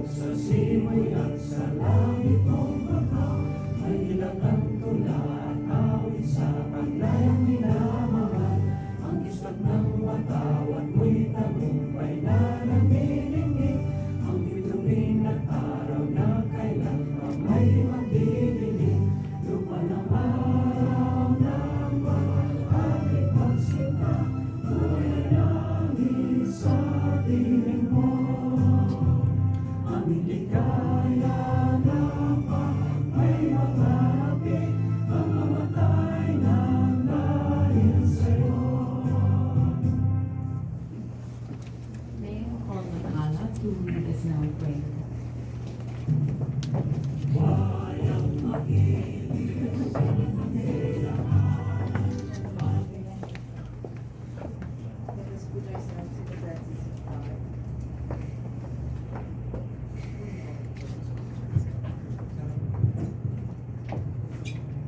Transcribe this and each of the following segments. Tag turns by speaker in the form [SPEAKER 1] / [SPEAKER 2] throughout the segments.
[SPEAKER 1] sa simula sa langit mong baka, may ilatang tula at awit sa kanyang minamahal. Ang kislat ng watawat mo'y tagumpay na namimingit, ang bituin at araw na kailan pa may magdidilig. Lupa ng araw ng bawal at ipagsinta, buhay na langit sa piling mo. Aming ligaya na pa may makalapit, ang mamatay ng dahil sa'yo.
[SPEAKER 2] May I call on Allah to lead us now in prayer.
[SPEAKER 1] Wayang mag-ibig sa
[SPEAKER 2] Let us put ourselves in the presence of God.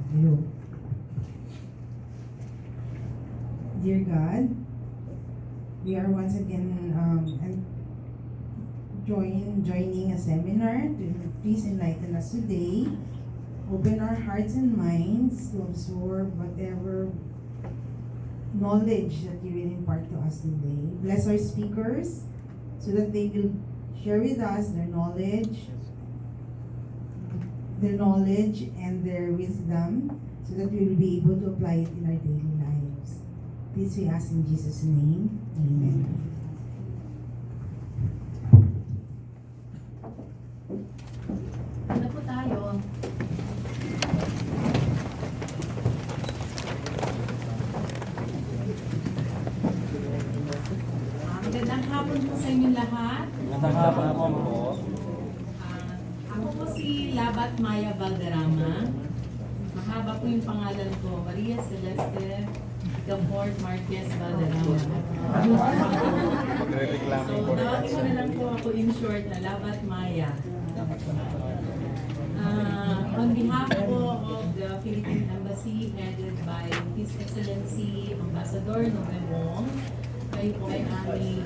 [SPEAKER 3] Hello. Dear God, we are once again joining a seminar to please enlighten us today. Open our hearts and minds to absorb whatever knowledge that you will impart to us today. Bless our speakers so that they will share with us their knowledge and their wisdom, so that we will be able to apply it in our daily lives. This we ask in Jesus' name. Amen.
[SPEAKER 2] Ano po tayo? Magandang hapon po sa inyong lahat.
[SPEAKER 4] Magandang hapon po.
[SPEAKER 2] Ako po si Labat Maya Valderrama. Mahaba po yung pangalan ko, Maria Celeste Gabort Marquez Valderrama. So, tawagin ko na lang po ako in short na Labat Maya. On behalf po of the Philippine Embassy, headed by His Excellency Ambassador Novemong, kayo po ay aming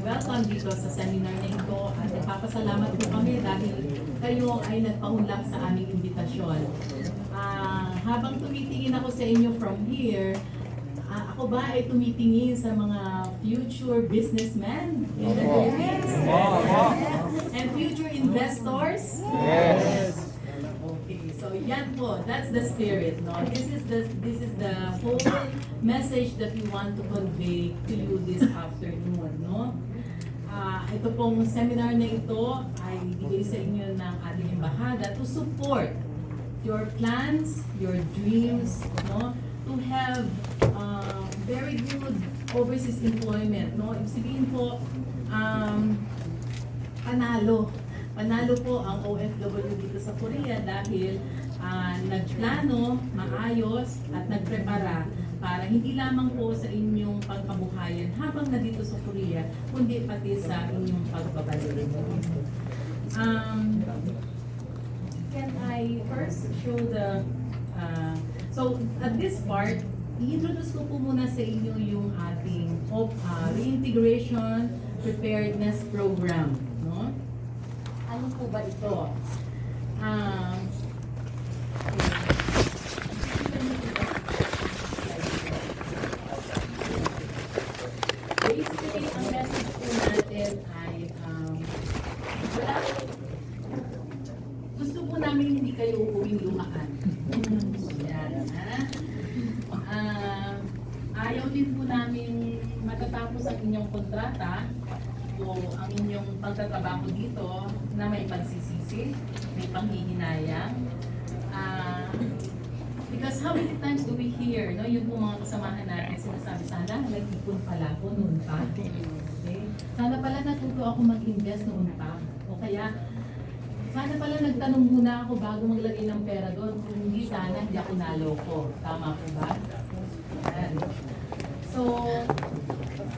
[SPEAKER 2] welcome dito sa seminar na ito at nagpapasalamat po kami dahil kayo ay nagpaunlak sa aming imbitasyon. Habang tumitingin ako sa inyo from here, ako ba ay tumitingin sa mga future businessmen in the Philippines? And future investors?
[SPEAKER 4] Yes.
[SPEAKER 2] Okay, so yan po, that's the spirit, no? This is the whole message that we want to convey to you this afternoon, no? Ito pong seminar na ito ay bigay sa inyo ng ating embahada to support your plans, your dreams, no? To have very good overseas employment, no? Ibig sabihin po, panalo po ang OFW dito sa Korea dahil nagplano, maayos at nagprepara para hindi lamang po sa inyong pagkabuhayan habang nandito sa Korea, kundi pati sa inyong pagbabalik. Can I first show the so at this part, i-introduce ko po muna sa inyo yung ating reintegration preparedness program, no? Ano po ba ito? Basically, ang message po natin ay gusto po namin hindi kayo uuwing lumaan. Yan, ayaw din po namin matatapos ang inyong kontrata o ang inyong pagtatrabaho dito na may pagsisisi, may panghihinayang. Because how many times do we hear, no, yung po mga kasamahan natin sinasabi, sana nag-ipon pala ako noon pa. Okay? Sana pala natuto ako mag-invest noon pa. O kaya, sana pala nagtanong muna ako bago maglagay ng pera doon. Kung hindi, sana hindi ako naloko. Tama po ba? Ayan. So,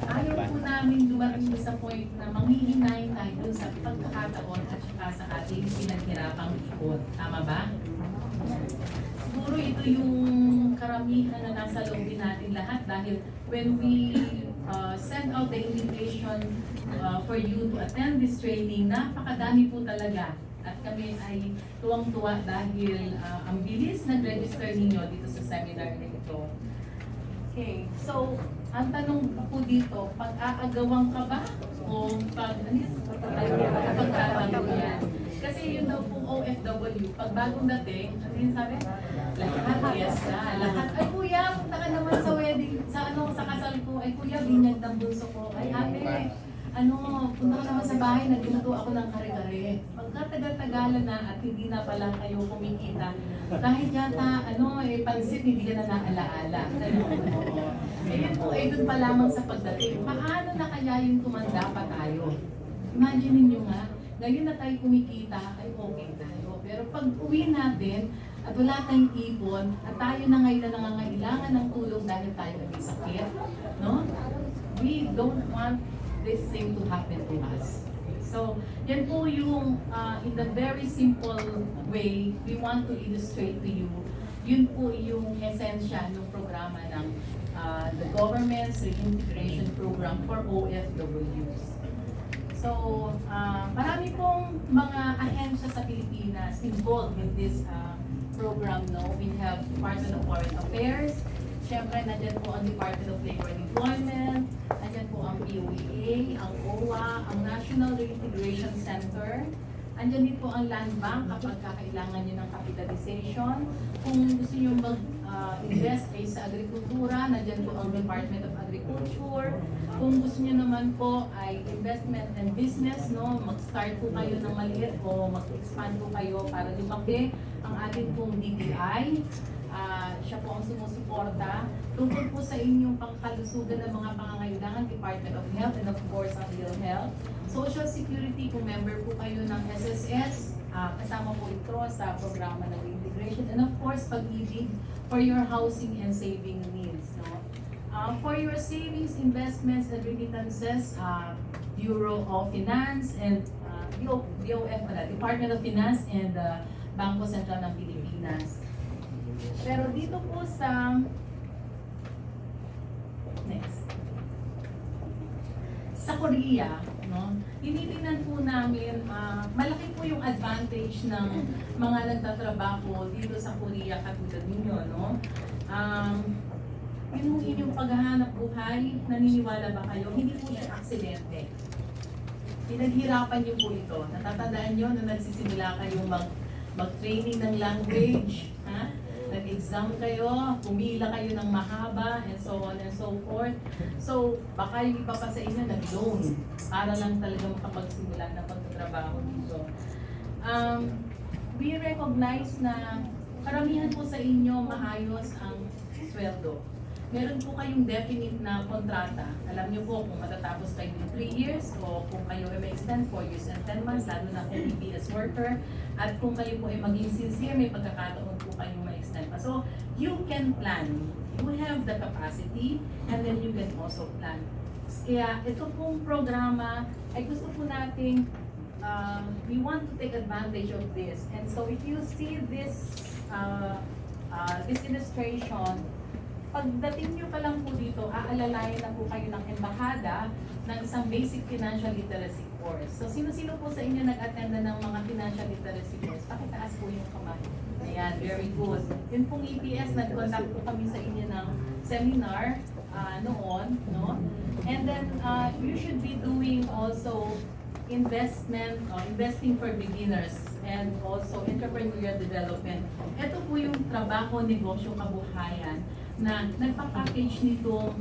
[SPEAKER 2] ayaw po namin dumating sa point na manghihinay tayo dun sa pagkakataon at saka sa ating pinaghirapang ikot. Tama ba? Siguro ito yung karamihan na nasa loob din natin lahat dahil when we send out the invitation for you to attend this training. Napakadami po talaga. At kami ay tuwang-tuwa dahil ang bilis nag-register ninyo dito sa seminar na ito. Okay, so ang tanong po dito, pag-aagawang ka ba? O ano yan? Pag-aagawang yan. Kasi yun daw po OFW, pag bagong dating, ano yun sabi? Lahat, yes ka. Lahat, ay kuya, punta ka naman sa wedding, sa kasal ko. Ay kuya, binyag ng bunso ko. Ay ate, punta ka naman sa bahay, nagluto ako ng kare-kare. Pagkatagal-tagalan na at hindi na pala kayo kumikita, kahit yata, pansit, hindi ka na naalaala. Ayun po, ay dun pa lamang sa pagdating. Paano na kaya yung tumanda pa tayo? Imagine niyo nga, ngayon na tayo kumikita, ay okay tayo. Pero pag uwi natin, at wala tayong ipon, at tayo na ngayon na nangangailangan ng tulong dahil tayo may sakit, no? We don't want this thing to happen to us. So, yan po yung, in the very simple way, we want to illustrate to you, yun po yung esensya ng programa ng the Government's Reintegration Program for OFWs. So, marami pong mga ahensya sa Pilipinas involved in this program, no? We have Department of Foreign Affairs, siyempre nandyan po ang Department of Labor and Employment, nandyan po ang POEA, ang OWA, ang National Reintegration Center, andyan din po ang Land Bank kapag kakailangan nyo ng capitalization. Kung gusto nyo mag-invest sa agrikultura, nandyan po ang Department of Agriculture. Kung gusto nyo naman po ay investment and business, no, mag-start po kayo ng maliit o mag-expand po kayo para lumaki ang ating pong DTI. Siya po ang sumusuporta tungkol po sa inyong pangkalusugan ng mga pangangailangan, Department of Health and of course ang PhilHealth. Social Security, kung member po kayo ng SSS, kasama po ito sa programa ng integration, and of course pag-ibig for your housing and saving needs. No? For your savings, investments, and remittances, Bureau of Finance and DOF, Department of Finance and Bangko Sentral ng Pilipinas. Pero dito po sa next, sa Korea, no, tinitingnan po namin, malaki po yung advantage ng mga nagtatrabaho dito sa Korea katulad ninyo, no? Yung inyong paghahanap buhay, naniniwala ba kayo? Hindi po siya aksidente. Pinaghirapan niyo po ito. Natatandaan niyo na nagsisimula kayong mag-training ng language, ha? Nag-exam kayo, pumila kayo ng mahaba, and so on and so forth. So, baka yung iba pa sa inyo nag-loan para lang talaga makapagsimula ng pagtatrabaho dito. We recognize na karamihan po sa inyo maayos ang sweldo. Meron po kayong definite na kontrata. Alam niyo po kung matatapos kayo in 3 years o kung kayo ay may extend 4 years and 10 months, lalo na kung EBS worker. At kung kayo po ay maging sincere, may pagkakataon po kayong may extend pa. So, you can plan. You have the capacity and then you can also plan. Kaya ito pong programa ay gusto po nating we want to take advantage of this. And so if you see this this illustration, pagdating nyo pa lang po dito, aalalayan na po kayo ng embahada ng isang basic financial literacy course. So, sino-sino po sa inyo nag-attend na ng mga financial literacy course? Pakitaas po yung kamay. Ayan, very good. Yun pong EPS, nag-contact po kami sa inyo ng seminar noon, no? And then, you should be doing also investing for beginners and also entrepreneurial development. Ito po yung trabaho, negosyo, kabuhayan na nagpa-package nitong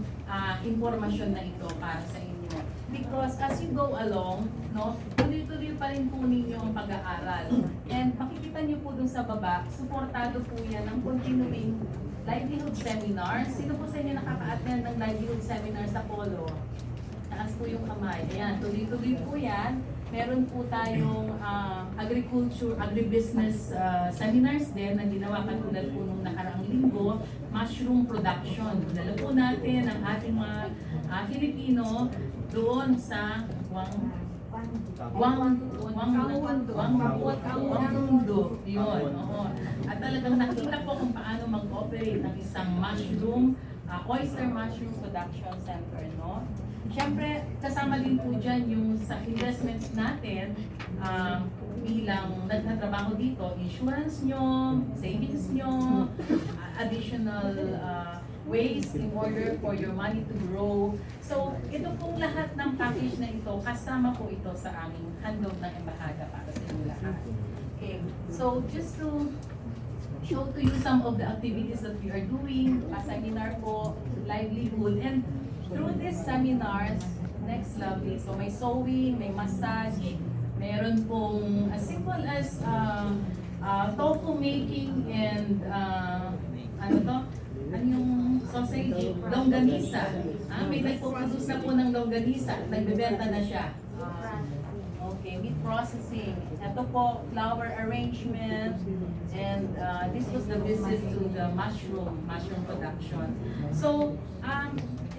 [SPEAKER 2] impormasyon na ito para sa inyo. Because as you go along, no, tuloy-tuloy pa rin po ninyo ang pag-aaral. And makikita niyo po dun sa baba, suportado po yan ng continuing livelihood seminar. Sino po sa inyo nakaka-attend ng livelihood seminar sa Polo? Taas po yung kamay. Ayan, tuloy-tuloy po yan. Meron po tayong agribusiness seminars din na ginawa katulad po nung nakaraang linggo, mushroom production. Dala po natin ang ating mga Filipino doon sa Wangmundo. Yun. At talagang nakita po kung paano mag-operate ng isang mushroom Oyster Mushroom Production Center, no? Siyempre, kasama din po dyan yung sa investment natin bilang nagtatrabaho dito, insurance nyo, savings nyo, additional ways in order for your money to grow. So, ito pong lahat ng package na ito, kasama po ito sa aming handog ng embahada para sa inyo lahat. Okay, so just to show to you some of the activities that we are doing, seminar po, livelihood, and through these seminars, next lovely, so may sewing, may massage, meron pong as simple as tofu making and ano to? Ano yung sausage? Longganisa. May nagpo-produce na po ng longganisa, nagbebenta na siya. Okay, meat processing. Ito po, flower arrangement, and this was the visit to the mushroom production. So,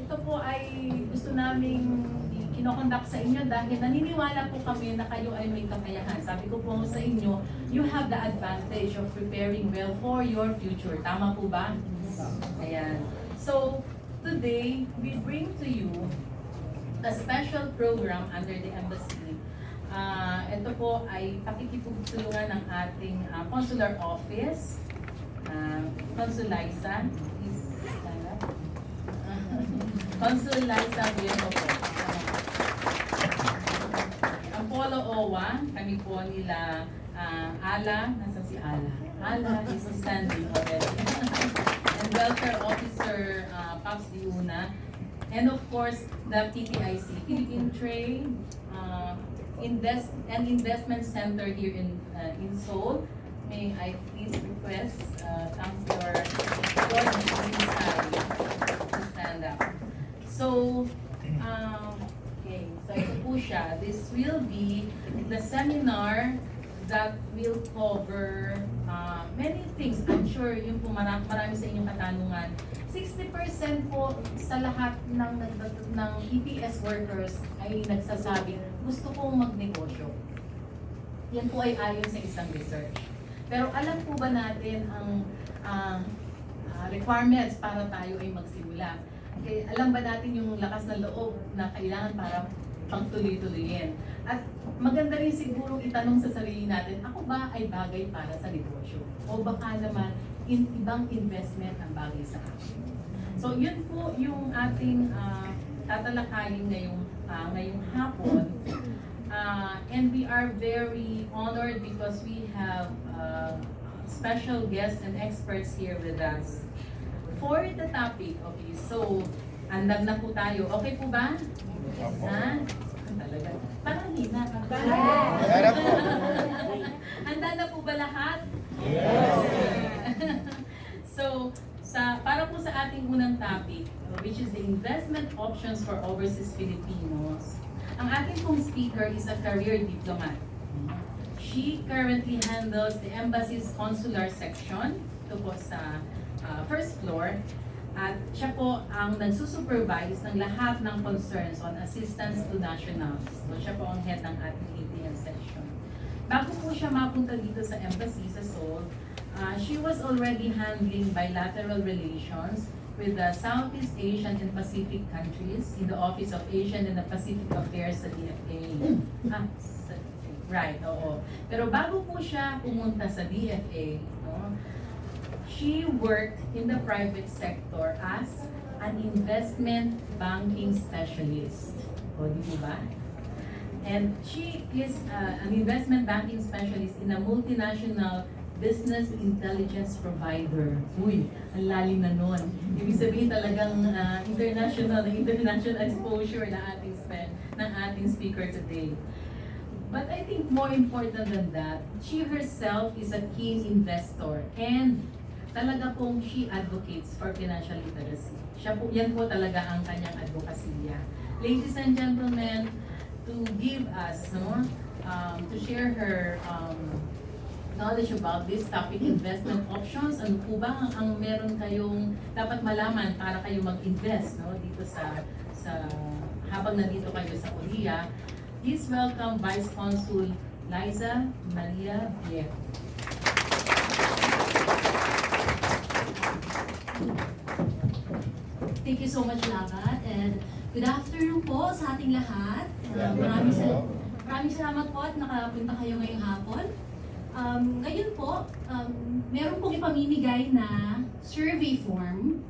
[SPEAKER 2] ito po ay gusto naming kinokondak sa inyo dahil naniniwala po kami na kayo ay may kakayahan. Sabi ko po sa inyo, you have the advantage of preparing well for your future. Tama po ba? Ayan. So, today, we bring to you a special program under the embassy. Ito po ay pakikipagtulungan ng ating consular office. Consul Liza. Consul Liza Bueno po. Ang Polo OWA, kami po nila Ala, nasa si Ala? Ala is standing already. And Welfare Officer Paps Diuna. And of course, the PTIC, Philippine Trade Investment Center here in Seoul. May I please request thank your George inside to stand up. So, okay, so ito po siya. This will be the seminar that will cover many things. I'm sure yung po marami sa inyong katanungan. 60% po sa lahat ng EPS workers ay nagsasabi, gusto kong magnegosyo. Yan po ay ayon sa isang research. Pero alam po ba natin ang requirements para tayo ay magsimula? Okay, alam ba natin yung lakas ng loob na kailangan para pagtuloy-tuloyin? At maganda rin siguro itanong sa sarili natin, ako ba ay bagay para sa negosyo? O baka naman ibang investment ang bagay sa akin? So yun po yung ating tatalakayin ngayong hapon. And we are very honored because we have special guests and experts here with us. For the topic, okay, so andam na po tayo. Okay po ba? Ha? Talaga. Parang hina. Handa na po ba lahat?
[SPEAKER 4] Yes!
[SPEAKER 2] So, para po sa ating unang topic, which is the investment options for overseas Filipinos, ang ating pong speaker is a career diplomat. She currently handles the embassy's consular section, ito po sa first floor, at siya po ang nagsusupervise ng lahat ng concerns on assistance to nationals. So siya po ang head ng ating ATL section. Bago po siya mapunta dito sa embassy sa Seoul, she was already handling bilateral relations with the Southeast Asian and Pacific countries in the Office of Asian and the Pacific Affairs sa DFA. Right, oo. Pero bago po siya pumunta sa DFA, no, she worked in the private sector as an investment banking specialist. O, di ba? And she is an investment banking specialist in a multinational business intelligence provider. Uy, ang lalim na nun. Ibig sabihin talagang international exposure na ating speaker today. But I think more important than that, she herself is a keen investor and talaga pong she advocates for financial literacy. Yan po talaga ang kanyang advokasya. Ladies and gentlemen, to give us, to share her knowledge about this topic, investment options, ano po ba ang meron kayong dapat malaman para kayo mag-invest dito sa habang nandito kayo sa Korea. Please welcome Vice Consul Liza Maria Viejo.
[SPEAKER 5] Thank you so much, Labat. And good afternoon po sa ating lahat. Maraming salamat po at nakapunta kayo ngayong hapon. Ngayon po, meron pong ipamimigay na survey form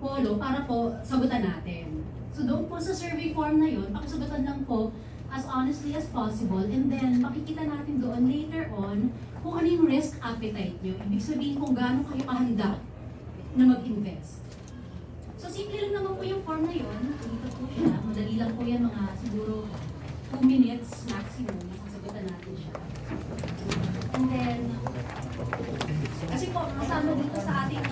[SPEAKER 5] Polo para po sagutan natin. So doon po sa survey form na yun, pakisagutan lang po as honestly as possible, and then makikita natin doon later on kung ano yung risk appetite nyo. Ibig sabihin kung gaano kayo kahanda na mag-invest. So simple lang naman po yung form na yun. Dito po siya. Madali lang po yan, mga siguro 2 minutes maximum. Masasagutan natin siya. And then, kasi po, kasama dito sa ating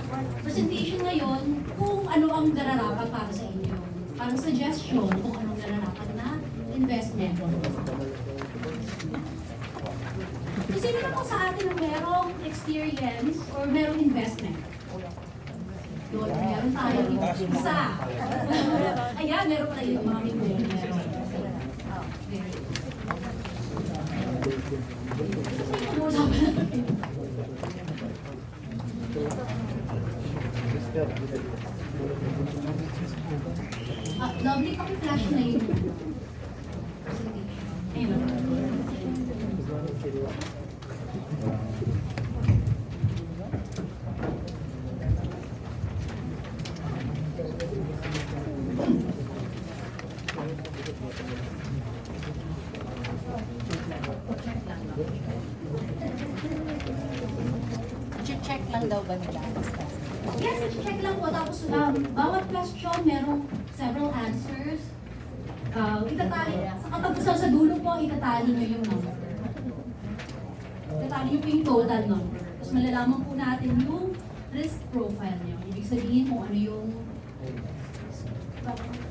[SPEAKER 5] presentation ngayon kung ano ang nararapat para sa inyo. Parang suggestion kung anong nararapat na investment. Kasi sino na po sa atin ang merong experience or merong investment? Doon, meron tayo isa. Ayan, meron tayo yung mga meron. Lovely paki-flash na yun. Ayun.
[SPEAKER 6] Check lang daw ba nila?
[SPEAKER 5] Yes, check lang po. Tapos bawat question merong several answers. Itatali, kapag sa dulo po, itatali nyo yung number. Itatali nyo po yung total number. Tapos malalaman po natin yung risk profile nyo. Ibig sabihin kung ano yung,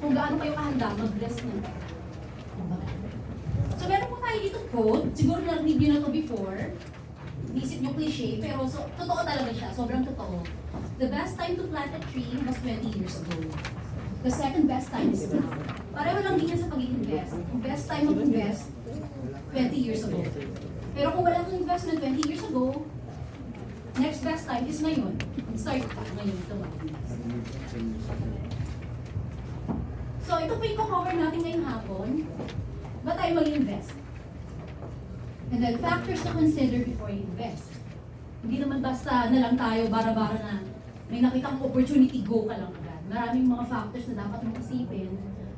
[SPEAKER 5] kung gaano kayo kahanda mag-risk nyo. So meron po tayo dito quote, siguro narinig nyo na to before. Isip nyo cliche, pero totoo talaga siya, sobrang totoo. The best time to plant a tree was 20 years ago. The second best time is now. Pareho lang din yan sa pag-invest. Yung best time mag-invest, 20 years ago. Pero kung wala kang investment 20 years ago, next best time is ngayon. Start ka ngayon ito mag-invest. So ito po yung cover natin ngayong hapon. Ba tayo mag-invest? And then factors to consider before you invest. Hindi naman basta na lang tayo bara-bara na may nakitang opportunity, go ka lang agad. Maraming mga factors na dapat mong isipin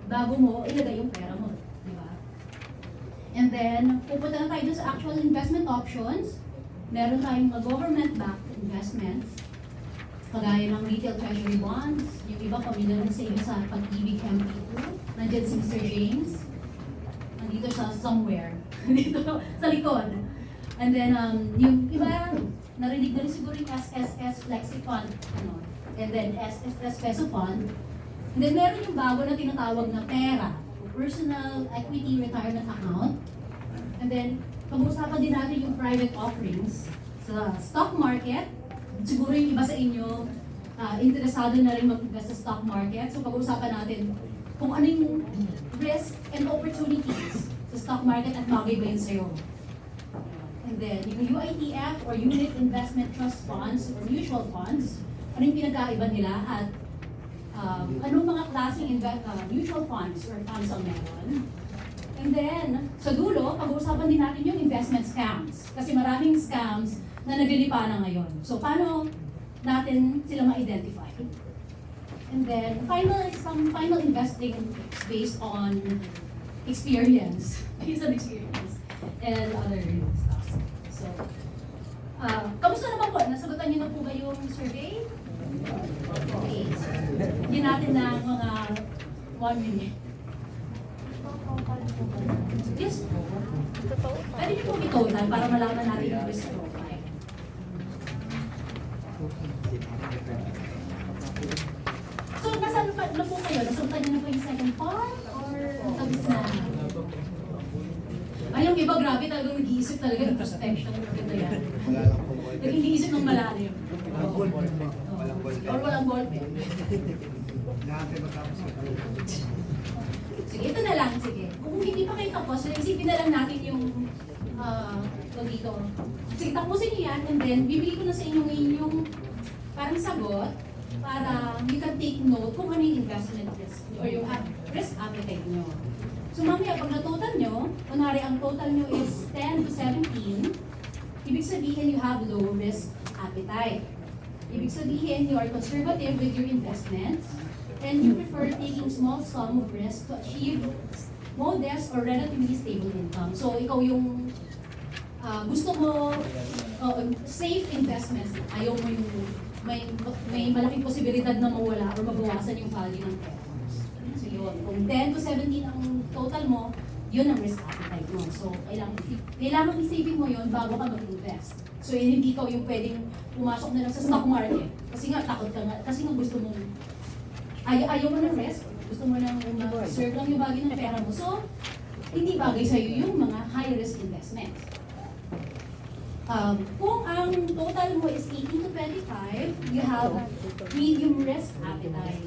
[SPEAKER 5] bago mo ilagay yung pera mo. Di ba? And then, pupunta na tayo dun sa actual investment options. Meron tayong mga government-backed investments. Kagaya ng retail treasury bonds. Yung iba pamilya na sa inyo sa Pag-ibig MP2. Nandiyan si Mr. James. Nandito sa somewhere. Dito sa likod. And then, yung iba, narinig na rin siguro yung SSS Flexi Fund. Ano, and then SSS Peso Fund. And then meron yung bago na tinatawag na PERA, Personal Equity Retirement Account. And then, pag-uusapan din natin yung private offerings sa stock market. Siguro yung iba sa inyo, interesado na rin mag-invest sa stock market. So pag-uusapan natin kung ano yung risk and opportunities sa stock market at bagay ba yun sa'yo. And then, yung UITF or Unit Investment Trust Funds or Mutual Funds, ano yung pinagkaiba nila at anong mga klaseng mutual funds or funds ang meron. And then, sa dulo, pag-uusapan din natin yung investment scams. Kasi maraming scams na nagalipa na ngayon. So, paano natin sila ma-identify? And then, some final investing based on experience. Based on experience. And other stuff. So, kamusta naman po? Nasagutan niyo na po ba yung survey? Okay. Hindi natin na mga 1 minute. Yes po. Pwede niyo po i-total para malaman natin yung risk profile. So, nasaan na po kayo? Nasuntan niyo na po yung second part? Or tabis na? Ay, yung iba, grabe talagang nag-iisip talaga ng prospection. Maganda yan. Nag-iisip ng malalim. Or walang ballpen. Sige, ito na lang. Sige. Kung hindi pa kayo tapos, isipin na lang natin yung dito. Sige, tapusin niyo yan. And then, bibigay ko na sa inyo ngayon yung parang sagot. para you can take note kung ano yung investment risk or yung risk appetite nyo. So mamaya, pag na-total nyo, kunwari ang total nyo is 10 to 17, ibig sabihin you have low risk appetite. Ibig sabihin you are conservative with your investments and you prefer taking small sum of risk to achieve modest or relatively stable income. So ikaw yung gusto mo safe investments, ayaw mo yung may malaking posibilidad na mawala or mabawasan yung value ng pera. So yun, kung 10 to 17 ang total mo, yun ang risk appetite mo. So kailangan isipin mo yun bago ka mag-invest. So hindi ikaw yung pwedeng pumasok na lang sa stock market. Kasi nga takot ka nga, kasi nga gusto mo, ayaw mo ng risk, gusto mo nang serve lang yung value ng pera mo. So hindi bagay sa'yo yung mga high risk investments. Kung ang total mo is 18 to 25, you have medium risk appetite.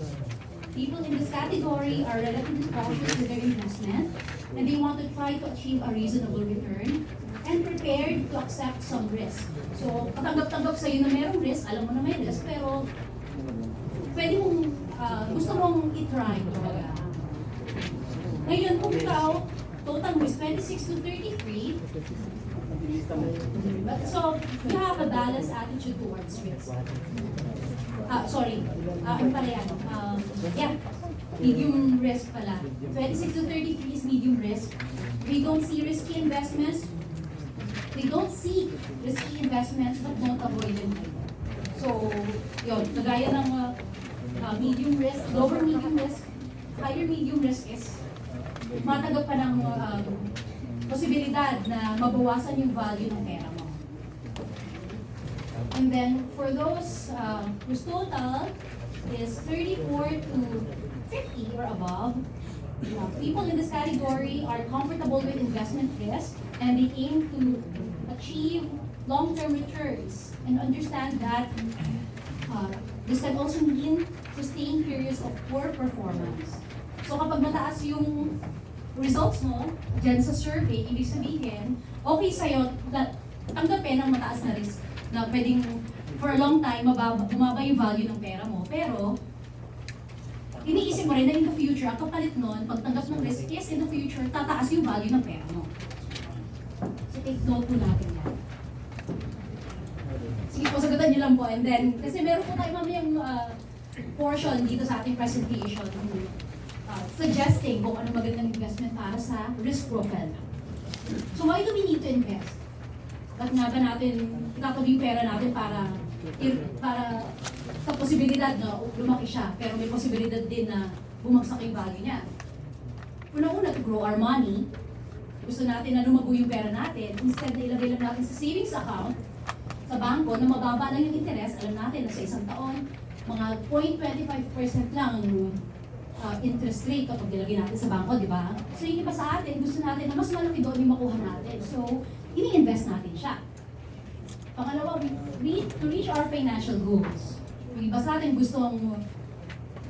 [SPEAKER 5] People in this category are relatively cautious with their investment and they want to try to achieve a reasonable return and prepared to accept some risk. So, katanggap-tanggap sa'yo na merong risk, alam mo na may risk, pero pwede mong, gusto mong i-try. Ngayon, kung ikaw, total mo is 26 to 33, so, you have a balanced attitude towards risk. Ano pala yan? Medium risk pala. 26 to 33 is medium risk. We don't see risky investments. We don't seek risky investments but don't avoid them either. So, yun, kagaya ng medium risk, lower medium risk, higher medium risk is matanggap pa ng posibilidad na mabawasan yung value ng pera mo. And then, for those whose total is 34 to 50 or above, people in this category are comfortable with investment risk and they aim to achieve long-term returns and understand that this can also mean sustained periods of poor performance. So kapag mataas yung results mo dyan sa survey, ibig sabihin, okay sa'yo na tanggapin ang mataas na risk na pwedeng for a long time bumaba yung value ng pera mo. Pero, iniisip mo rin na in the future, ang kapalit nun, pagtanggap ng risk is in the future, tataas yung value ng pera mo. So take note po natin yan. Sige po, sagutan niyo lang po. And then, kasi meron po tayo mamayang portion dito sa ating presentation suggesting kung ano magandang investment para sa risk profile. So why do we need to invest? Ba't nga ba natin itatabi yung pera natin para sa posibilidad na lumaki siya, pero may posibilidad din na bumagsak yung value niya? Una-una, to grow our money. Gusto natin na lumago yung pera natin. Instead na ilagay lang natin sa savings account, sa bangko, na mababa lang yung interest, alam natin na sa isang taon, mga 0.25% lang interest rate kapag nilagay natin sa bangko, di ba? So yung iba sa atin, gusto natin na mas malaki doon yung makuha natin. So, ini-invest natin siya. Pangalawa, to reach our financial goals. Yung iba sa atin gustong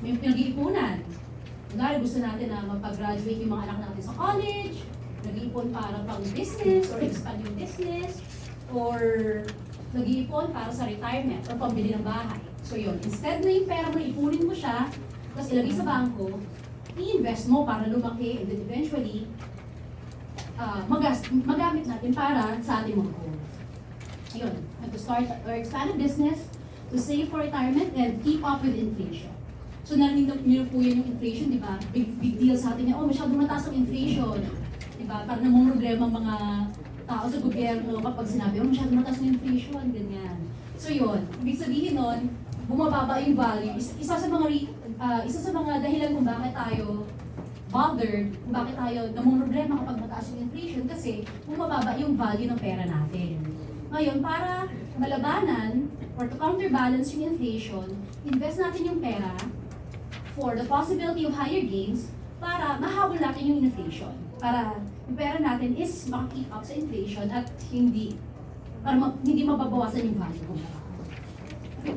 [SPEAKER 5] may pinag-iipunan. Kunwari, gusto natin na mapag-graduate yung mga anak natin sa college, nag-iipon para pang business or expand yung business, or nag-iipon para sa retirement or pambili ng bahay. So yun, instead na yung pera mo, ipunin mo siya, tapos ilagay sa bangko, i-invest mo para lumaki, and then eventually, magamit natin para sa ating mga goals. Ayun, to start or expand a business, to save for retirement, and keep up with inflation. So narinig niyo po yun yung inflation, di ba? Big deal sa atin yan, masyadong mataas ang inflation. Di ba? Parang namang problema mga tao sa gobyerno kapag sinabi, masyadong mataas ang inflation, ganyan. So yun, ibig sabihin nun, bumababa yung value. Isa sa mga dahilan kung bakit tayo bothered, kung bakit tayo namang problema kapag mataas yung inflation, kasi bumababa yung value ng pera natin. Ngayon, para malabanan or to counterbalance yung inflation, invest natin yung pera for the possibility of higher gains para mahabol natin yung inflation. Para yung pera natin is maka-keep up sa inflation at hindi mababawasan yung value. Okay.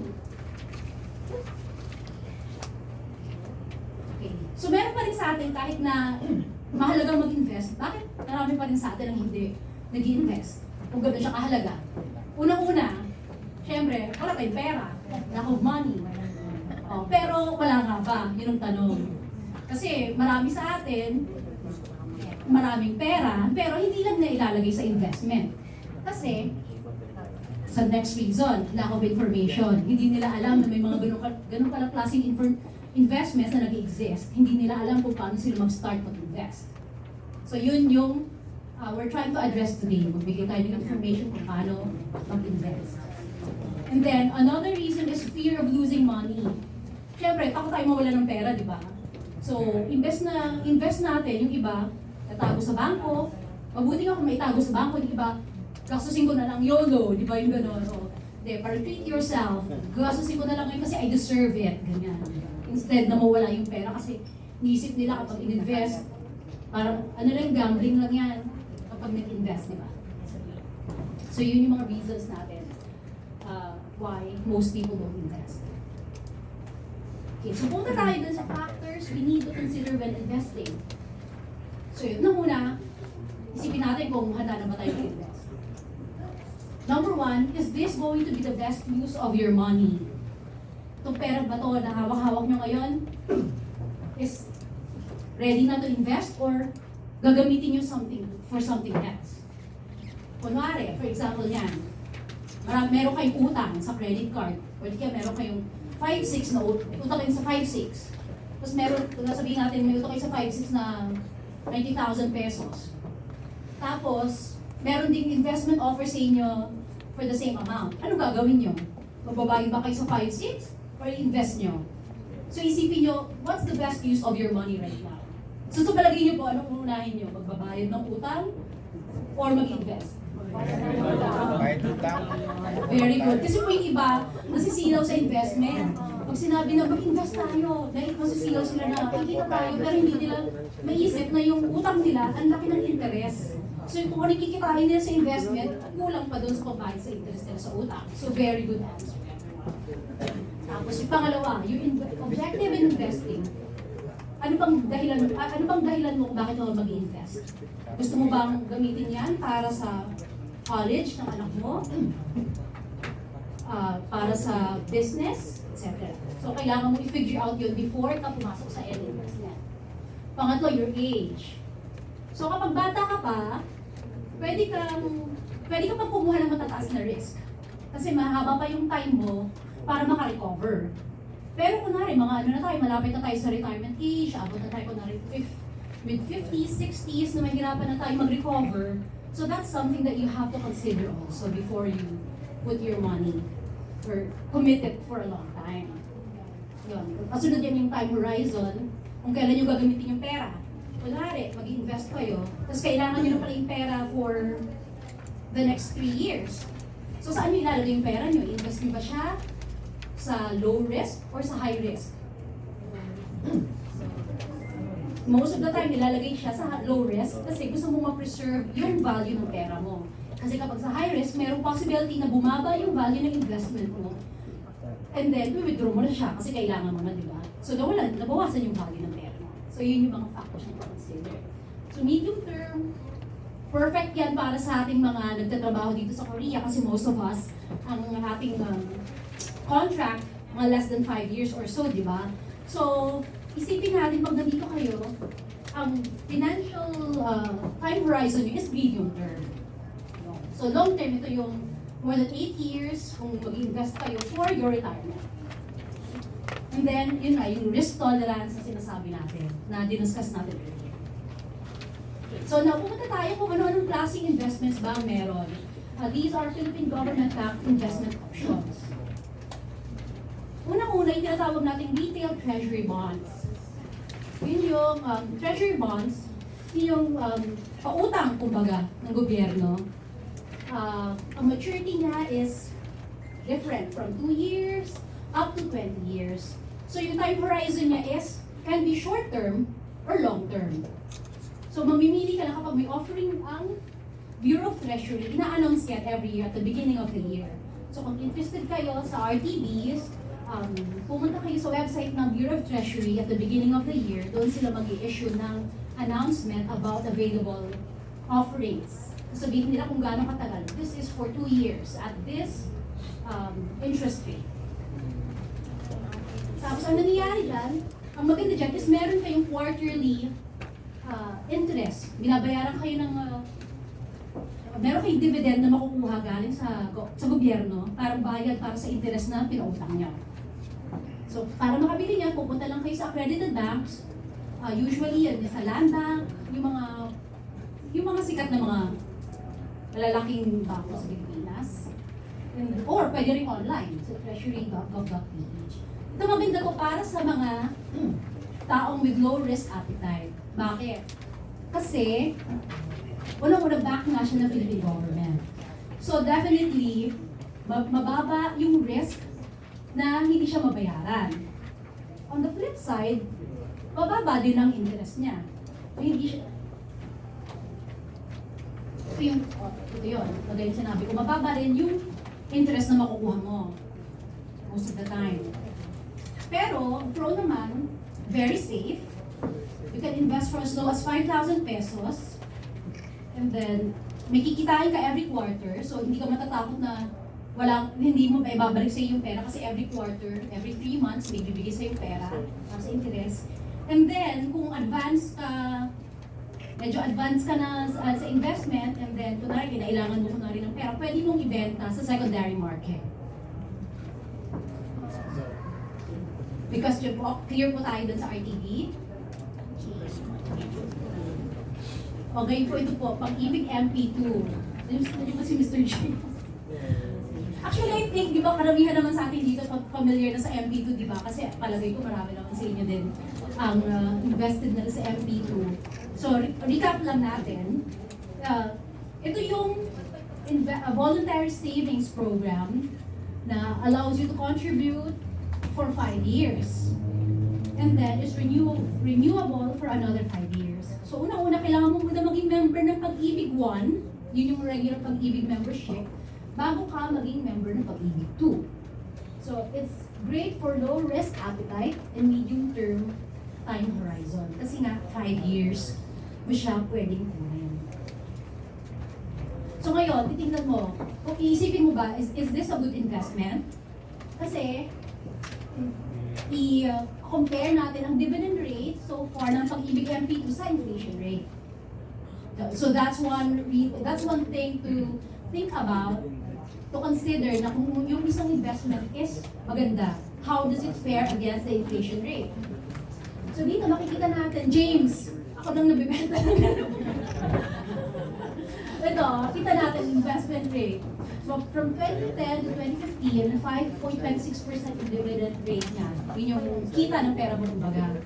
[SPEAKER 5] So meron pa rin sa atin kahit na mahalagang mag-invest, bakit marami pa rin sa atin ang hindi nag-i-invest? Kung gano'n siya kahalaga. Unang-una, syempre, wala tayong pera, lack of money. Oh, pero wala nga ba? Yun ang tanong. Kasi marami sa atin, maraming pera, pero hindi lang na ilalagay sa investment. Kasi, sa next reason, lack of information. Hindi nila alam na may mga ganun palang klaseng investments na nag-exist. Hindi nila alam kung paano sila mag-start mag-invest. So yun yung we're trying to address today. Magbigay tayo ng information kung paano mag-invest. And then, another reason is fear of losing money. Siyempre, takot tayo mawala ng pera, di ba? So, invest natin, yung iba, natago sa bangko. Mabuti nga kung may itago sa bangko, yung iba, gastusin ko na lang YOLO, di ba yung gano'n? O, di, parang treat yourself. Gastusin ko na lang ngayon kasi I deserve it, ganyan. Instead na mawala yung pera kasi niisip nila kapag in-invest, parang ano lang, gambling lang yan kapag nag-invest, di ba? So, yun yung mga reasons natin why most people don't invest. Okay, so punta tayo dun sa factors we need to consider when investing. So yun na muna, isipin natin kung handa na ba tayo mag-invest. Number one, is this going to be the best use of your money? Itong pera ba to na hawak-hawak nyo ngayon is ready na to invest or gagamitin nyo for something else? Kunwari, for example yan, meron kayong utang sa credit card, o di kaya meron kayong 5-6 na utang kayo sa 5-6. Tapos meron, sabihin natin, may utang kayo sa 5-6 na 90,000 pesos. Tapos, meron ding investment offer sa inyo for the same amount. Ano gagawin nyo? Magbabayad ba kayo sa 5-6? Or invest nyo? So isipin nyo, what's the best use of your money right now? So palagay nyo po, anong unahin nyo? Magbabayad ng utang? Or mag-invest?
[SPEAKER 4] Bayad utang.
[SPEAKER 5] Very good. Kasi po yung iba, nasisilaw sa investment. Pag sinabi na mag-invest tayo, dahil masisilaw sila na kikita tayo, pero hindi nila maisip na yung utang nila, ang laki ng interest. So kung ano kikitain nila sa investment, kulang pa doon sa pagbayad sa interest nila sa utang. So very good answer, everyone. Tapos yung pangalawa, yung objective in investing. Ano bang dahilan mo kung bakit mo mag-invest? Gusto mo bang gamitin yan para sa college ng anak mo? Para sa business, etc. So, kailangan mo i-figure out yun before ka pumasok sa investment. Pangatlo, your age. So, kapag bata ka pa, pwede ka pang kumuha ng matataas na risk. Kasi mahaba pa yung time mo para makarecover. Pero kunwari, malapit na tayo sa retirement age, abot na tayo kunwari mid-50s, 60s na mahirapan na tayo mag-recover. So that's something that you have to consider also before you put your money or commit it for a long time. Yun. Kasunod yan yung time horizon, kung kailan nyo gagamitin yung pera. Kunwari, mag-invest kayo, tapos kailangan nyo na pala yung pera for the next 3 years. So saan nyo ilalagay yung pera nyo? Invest nyo ba siya sa low risk or sa high risk? Most of the time, ilalagay siya sa low risk kasi gusto mo ma-preserve yung value ng pera mo. Kasi kapag sa high risk, mayroong possibility na bumaba yung value ng investment mo. And then, withdraw mo na siya kasi kailangan mo na, di ba? So, nabawasan yung value ng pera mo. So, yun yung mga factors na consider. So, medium term, perfect yan para sa ating mga nagtatrabaho dito sa Korea kasi most of us, ang ating contract, mga less than 5 years or so, di ba? So, isipin natin pag nandito kayo, ang financial time horizon nyo is medium term. So long term, ito yung more than 8 years kung mag-invest kayo for your retirement. And then, yun na, yung risk tolerance na sinasabi natin, na dinuscuss natin earlier. So napupunta tayo kung ano-anong klaseng investments ba ang meron. These are Philippine government-backed investment options. Unang-una, yung tinatawag nating retail treasury bonds. Yun yung treasury bonds, yun yung pautang, kumbaga, ng gobyerno. Ang maturity niya is different from 2 years up to 20 years. So yung time horizon niya can be short-term or long-term. So mamimili ka na kapag may offering ang Bureau of Treasury, ina-announce yan every year at the beginning of the year. So kung interested kayo sa RTBs, pumunta kayo sa website ng Bureau of Treasury at the beginning of the year, doon sila mag-i-issue ng announcement about available offerings. Sabihin nila kung gaano katagal. This is for 2 years at this interest rate. Tapos ang nangyayari dyan, ang maganda dyan is meron kayong quarterly interest. Binabayaran kayo ng meron kayong dividend na makukuha galing sa gobyerno para bayad para sa interest na pinautang niyo. So, para makabili niya, pupunta lang kayo sa accredited banks. Usually, yan sa land bank, yung mga sikat na mga malalaking bangko sa Pilipinas. Or pwede rin online sa treasury.gov.ph. Ito maganda ko para sa mga taong with low risk appetite. Bakit? Kasi, unang-unang back nga siya ng Philippine government. So definitely, mababa yung risk na hindi siya mabayaran. On the flip side, mababa din ang interest niya. So hindi siya... Ito yun. Magaling sinabi ko, mababa rin yung interest na makukuha mo. Most of the time. Pero, pro naman, very safe. You can invest for as low as 5,000 pesos. And then, may kikitain ka every quarter. So, hindi ka matatakot na hindi mo ibabalik sa iyo yung pera kasi every quarter, every 3 months, may bibigay sa yung pera sa interest. And then, kung medyo advanced ka na sa investment, and then, kunwari, kinailangan mo kunwari ng pera, pwede mong ibenta sa secondary market. Because clear po tayo dun sa RTD. Okay po, ito po, Pag-ibig MP2. Nandiyo ba si Mr. J? Actually, I think, di ba, karamihan naman sa atin dito familiar na sa MP2, di ba? Kasi palagay ko marami naman sa inyo din ang invested na sa MP2. So, recap lang natin. Ito yung voluntary savings program na allows you to contribute for 5 years. And then, it's renewable for another 5 years. So, unang-una, kailangan mo muna maging member ng Pag-ibig 1, yun yung regular Pag-ibig membership, bago ka maging member ng Pag-ibig 2. So, it's great for low-risk appetite and medium-term time horizon. Kasi nga, 5 years mo siya pwedeng kunin. So, ngayon, titingnan mo, kung iisipin mo ba, is this a good investment? Kasi, i-compare natin ang dividend rate so far ng Pag-ibig MP2 sa inflation rate. So that's one thing to think about, to consider na kung yung isang investment is maganda, how does it fare against the inflation rate? So dito makikita natin, James, ako nang nabibenta ng gano'n. Ito, kita natin investment rate. So from 2010 to 2015, 5.26% yung dividend rate niya. Yun yung kita ng pera mo kumbaga.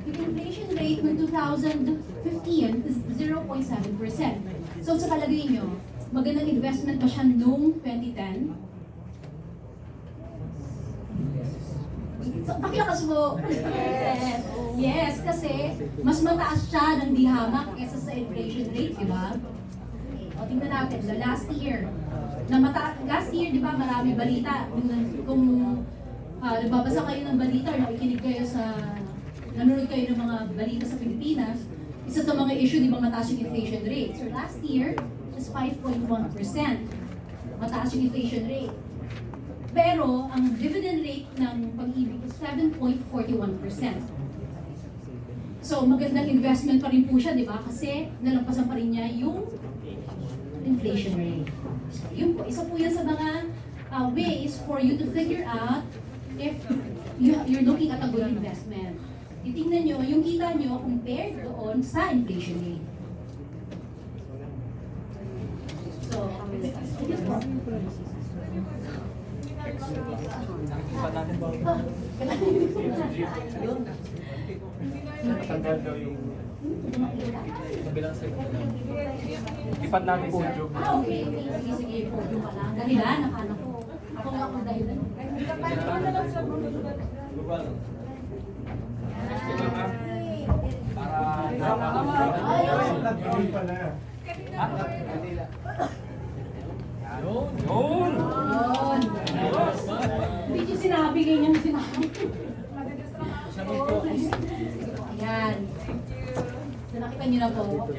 [SPEAKER 5] Yung inflation rate ng 2015 is 0.7%. So sa palagay nyo, magandang investment ba siya noong 2010? So, pakilakas mo. Yes, kasi mas mataas siya ng dihamak kesa sa inflation rate, di ba? O, tingnan natin, the last year, last year, di ba, marami balita. Kung nagbabasa kayo ng balita or nakikinig kayo nanonood kayo ng mga balita sa Pilipinas, isa sa mga issue, di ba, mataas yung inflation rate. So last year, is 5.1%. Mataas yung inflation rate. Pero, ang dividend rate ng Pag-ibig is 7.41%. So, magandang investment pa rin po siya, di ba? Kasi nalampasan pa rin niya yung inflation rate. So, yun po. Isa po yan sa mga ways for you to figure out if you're looking at a good investment. Titingnan nyo yung kita nyo compared doon sa inflation rate. So, yun po.
[SPEAKER 4] Tandaan daw yung kabilang side. Lipat natin po yung
[SPEAKER 5] Okay. Sige po, yung pala. Dahilan, nakala ko. Ako nga ako dahilan.
[SPEAKER 4] Yun!
[SPEAKER 5] Hindi ko sinabi, ganyan sinabi. Ayan. So nakita niyo na po.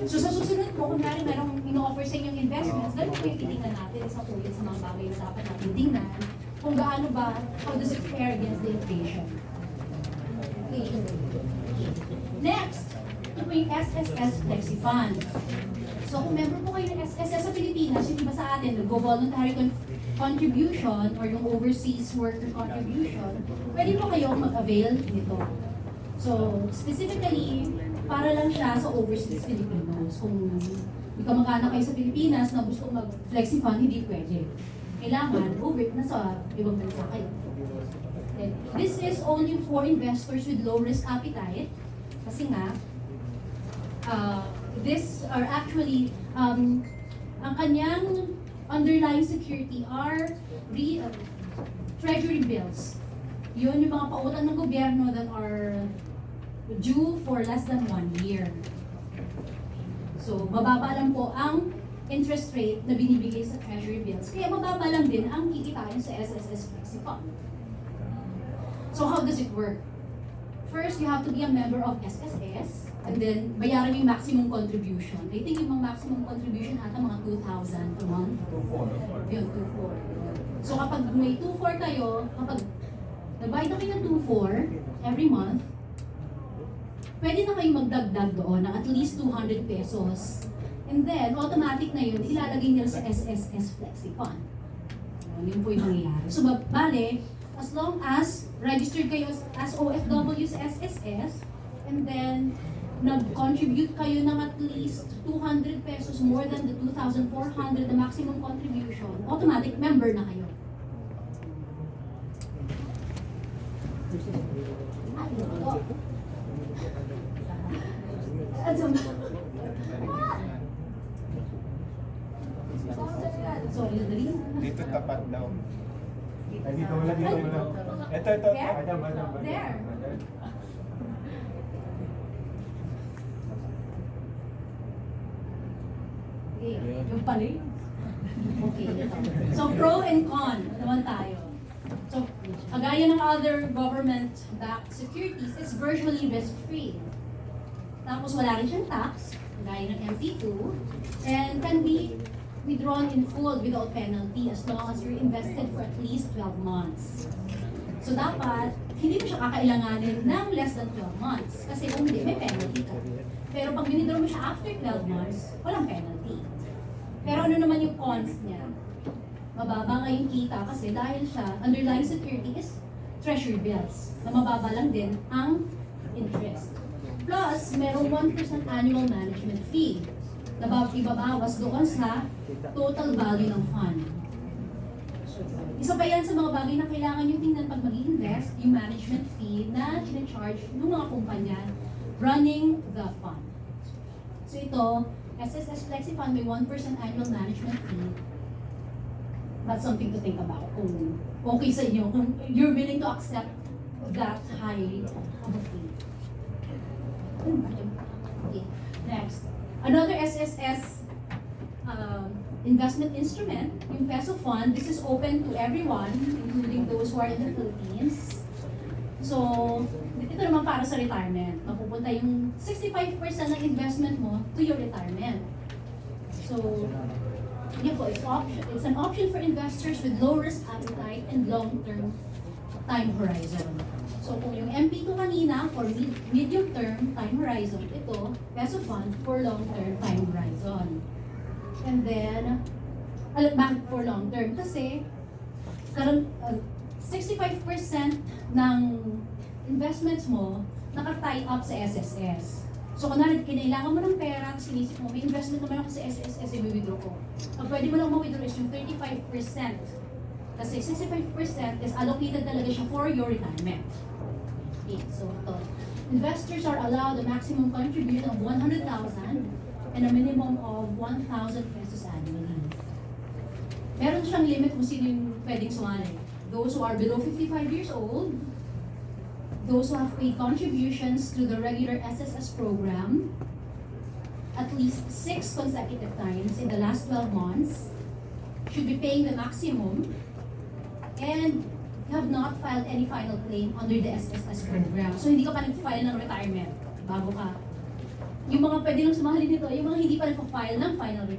[SPEAKER 5] So sa susunod po, kung merong ino-offer sa inyong investments, ganun po yung titingnan natin. Isa po yun sa mga bagay na dapat natin tingnan kung gaano ba, how does it fare against the inflation. Inflation rate. Next, ito po yung SSS Flexi Fund. So kung member po kayo ng SSS sa Pilipinas, yung iba sa atin, nag-voluntary contribution or yung overseas worker contribution, pwede po kayong mag-avail nito. So specifically, para lang siya sa overseas Filipinos. Kung may kamag-anak kayo sa Pilipinas na gusto mag-Flexi Fund, hindi pwede. Kailangan nasa ibang bansa kayo. And this is only for investors with low risk appetite. Kasi nga, these are actually, ang kanyang underlying security are treasury bills. Yun yung mga pautang ng gobyerno that are due for less than 1 year. So, mababa lang po ang interest rate na binibigay sa treasury bills. Kaya mababa lang din ang kikitain sa SSS Flexi Fund. So, how does it work? First, you have to be a member of SSS, and then bayaran yung maximum contribution. I think yung mga maximum contribution ata mga 2,000 a month.
[SPEAKER 4] 2,400.
[SPEAKER 5] Yun, 2,400. So kapag may 2,400 kayo, kapag nagbayad na kayo ng 2,400 every month, pwede na kayo magdagdag doon ng at least 200 pesos. And then, automatic na yun, ilalagay nila sa SSS Flexi Fund. Yun po yung mangyayari. So, bale, as long as registered kayo as OFW sa SSS, and then nag-contribute kayo ng at least 200 pesos more than the 2,400 the maximum contribution, automatic member na kayo. Sorry, nadali.
[SPEAKER 6] Dito tapat daw. Ay, dito wala, dito wala. Ito.
[SPEAKER 5] There?
[SPEAKER 6] Madam.
[SPEAKER 5] There. Okay, yung pala yun. Okay. So, pro and con naman tayo. So, kagaya ng other government-backed securities, it's virtually risk-free. Tapos wala rin siyang tax, kagaya ng MP2, and can be withdrawn in full without penalty as long as you're invested for at least 12 months. So dapat, hindi mo siya kakailanganin ng less than 12 months. Kasi kung hindi, may penalty ka. Pero pag withdraw mo siya after 12 months, walang penalty. Pero ano naman yung cons niya? Mababa nga yung kita kasi dahil siya, underlying security is treasury bills, na mababa lang din ang interest. Plus, merong 1% annual management fee na ibabawas doon sa total value ng fund. Isa pa yan sa mga bagay na kailangan nyo tingnan pag mag-invest, yung management fee na charge ng mga kumpanya running the fund. So ito, SSS Flexi Fund may 1% annual management fee. That's something to think about. Kung okay sa inyo, kung you're willing to accept that high of a fee. Okay, next. Another SSS investment instrument, yung Peso Fund. This is open to everyone, including those who are in the Philippines. So, ito naman para sa retirement. Mapupunta yung 65% ng investment mo to your retirement. So, yun po, it's an option for investors with low risk appetite and long-term time horizon. So, kung yung MP2 kanina for medium-term time horizon, ito, Peso Fund for long-term time horizon. And then, bakit for long-term? Kasi, 65% ng investments mo naka-tie up sa SSS. So, kunwari, kinailangan mo ng pera, sinisip mo, may investment naman ako sa SSS, i-withdraw ko. Ang pwede mo lang ma-withdraw is yung 35%. Kasi 65% is allocated talaga siya for your retirement. Okay, so ito. Investors are allowed a maximum contribution of 100,000 and a minimum of 1,000 pesos annually. Meron siyang limit kung sino yung pwedeng sumali. Those who are below 55 years old, those who have paid contributions to the regular SSS program at least 6 consecutive times in the last 12 months, should be paying the maximum, and have not filed any final claim under the SSS program. So hindi ka pa nag-file ng retirement bago ka. Yung mga pwede lang sumali nito, yung mga hindi pa nag-file ng final retirement.